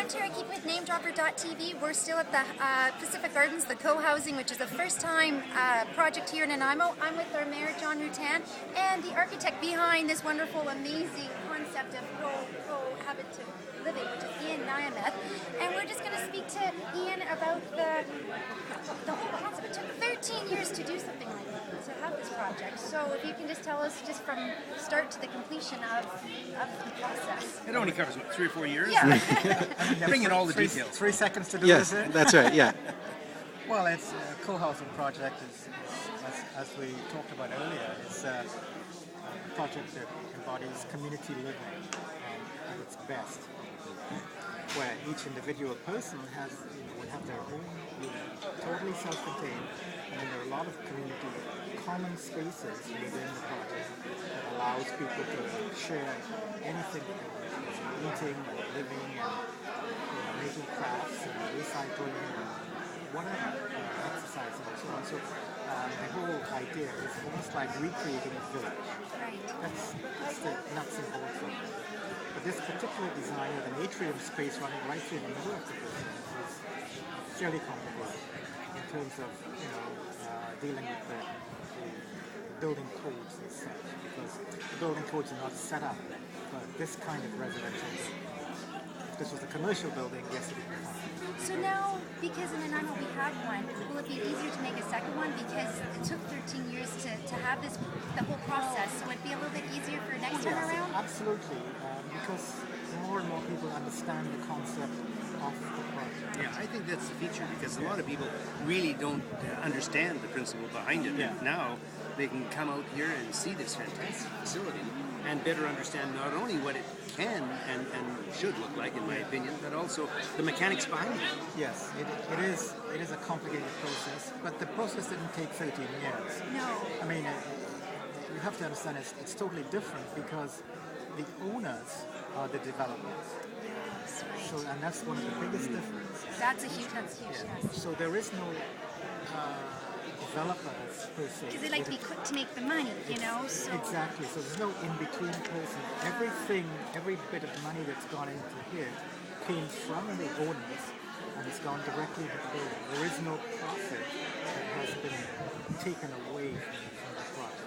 Hunter. I keep with NameDropper.tv. We're still at the Pacific Gardens, the co-housing, which is a first-time project here in Nanaimo. I'm with our mayor, John Rutan, and the architect behind this wonderful, amazing concept of cohabitative living, which is Ian Nyameth. And we're just going to speak to Ian about the whole concept. It took 13 years to do something like that, to have this project. So if you can just tell us, just from start to the completion of the process. It only covers, what, 3 or 4 years? Yeah. Bring in all the details. 3 seconds to do Yes, this. that's right, yeah. Well, it's a co-housing project, as we talked about earlier. It's a project that embodies community living at its best, where each individual person would have their own unit, totally self-contained, and then there are a lot of community common spaces within the project that allows people to share anything that they want, eating and living and making crafts and recycling and whatever, exercising and so on. So the whole idea is almost like recreating a village. Right. That's the nuts and bolts of it. But this particular design with an atrium space running right through the middle of the building is fairly complicated in terms of dealing with the building codes and such, because the building codes are not set up for this kind of residential building. If this was a commercial building, yes, it would be fine. So now, because in Nanaimo we have one, will it be easier to make a second one? Because it took 13 years to have the whole process. So would it be a little bit easier for next time around? Absolutely, because more and more people understand the concept of the project. Yeah, I think that's the feature, because a lot of people really don't understand the principle behind it. Yeah. And now they can come out here and see this fantastic facility and better understand not only what it can and should look like, in my opinion, but also the mechanics behind it. Yes, it is a complicated process, but the process didn't take 13 years. No. I mean, you have to understand it's totally different because the owners are the developers. Yes, right. So, and that's one of the biggest differences. That's huge, yes. So there is no developers per se. Because they like to be quick to make the money, so... Exactly, so there's no in-between person. Every bit of money that's gone into here came from the owners and it's gone directly into the building. There is no profit that has been taken away from the project.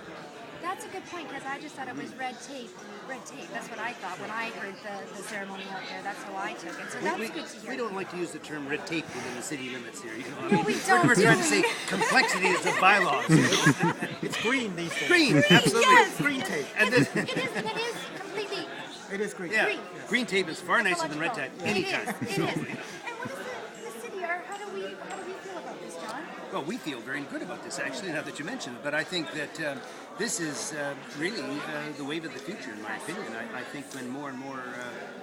That's a good point, because I just thought it was red tape. Red tape, that's what I thought when I heard the ceremony out there. That's how I took it. So that's good to hear. We don't like to use the term red tape within the city limits here. No, we don't, We're do trying to we? say complexities of bylaws. It's green these days. Green, absolutely. Yes. Green tape. And this, It is completely... It is green. yeah, Green. green tape is far nicer than red tape anytime. It is. And what does the city, how do we feel about this, John? Well, we feel very good about this, actually, now that you mention it. But I think that this is really the wave of the future, in my opinion. I think when more and more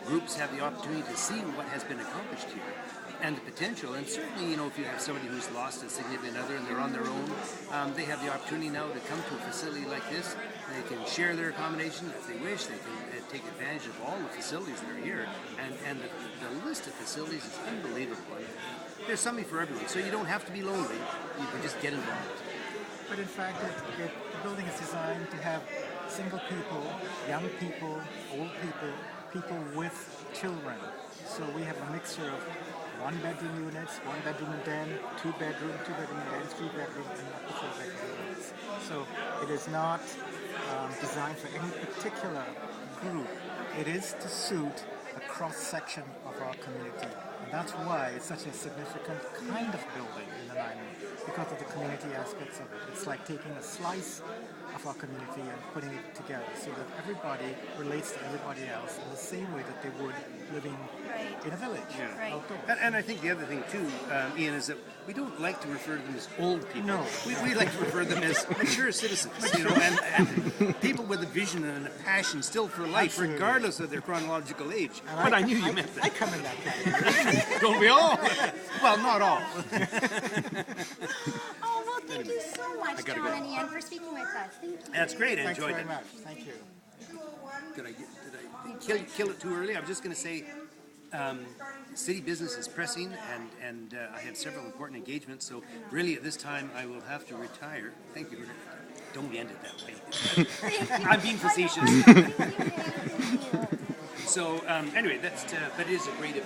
groups have the opportunity to see what has been accomplished here and the potential, and certainly, if you have somebody who's lost a significant other and they're on their own, they have the opportunity now to come to a facility like this. They can share their accommodation if they wish. They can take advantage of all the facilities that are here. And the list of facilities is unbelievable. There's something for everyone, so you don't have to be lonely. You can just get involved. But in fact, the building is designed to have single people, young people, old people, people with children. So we have a mixture of 1-bedroom units, 1-bedroom and den, 2-bedroom, 2-bedroom and den, 3-bedroom, and up to 4-bedroom units. So it is not designed for any particular group. It is to suit a cross-section of our community. And that's why it's such a significant kind of building in Nanaimo, because of the community aspects of it. It's like taking a slice of our community and putting it together so that everybody relates to everybody else in the same way that they would living in a village, outdoors. And I think the other thing too, Ian, is that we don't like to refer to them as old people. No. We like to refer to them as mature citizens, and people with a vision and a passion still for life, Absolutely. regardless of their chronological age. And But I knew you meant I that. come in that category. Don't we all? Well, not all. Oh, well, thank you so much, John and Ian, for speaking with us. Thank you. That's great. I Thanks enjoyed very it. much. Thank you. Did I kill it too early? I was just going to say, city business is pressing, and I have several important engagements. So really, at this time, I will have to retire. Thank you. Don't end it that way. I'm being facetious. So anyway, but it is a great event.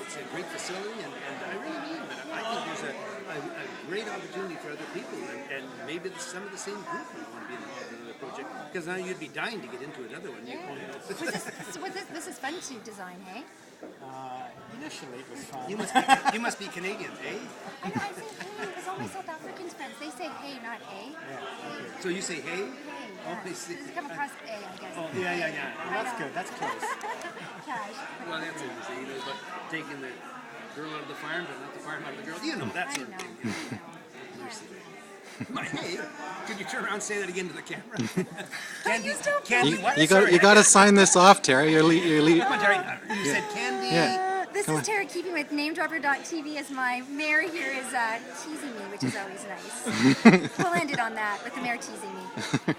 It's a great facility, and I really mean that. I think there's a great opportunity for other people, and maybe some of the same group would want to be involved in another project. Because now you'd be dying to get into another one. This is fun to design, hey? Initially, it was fun. You must be Canadian, eh? I know, I say hey because all my South Africans friends, they say hey, not a. Hey. So you say hey? Hey, Oh, yeah. I see. This has come across a, I guess. Oh, yeah. Well, that's good. That's close. Cash. Well, that's it. You know, but taking the girl out of the farm, but not the farm out of the girl. You know, that sort of thing. You know. Mercy. My, hey, could you turn around and say that again to the camera? Candy, what? You got to sign this off, Terry. Come on, Terry. You said candy. Yeah. This is Tara keeping with NameDropper.tv as my mayor here is teasing me, which is always nice. We'll end it on that with the mayor teasing me.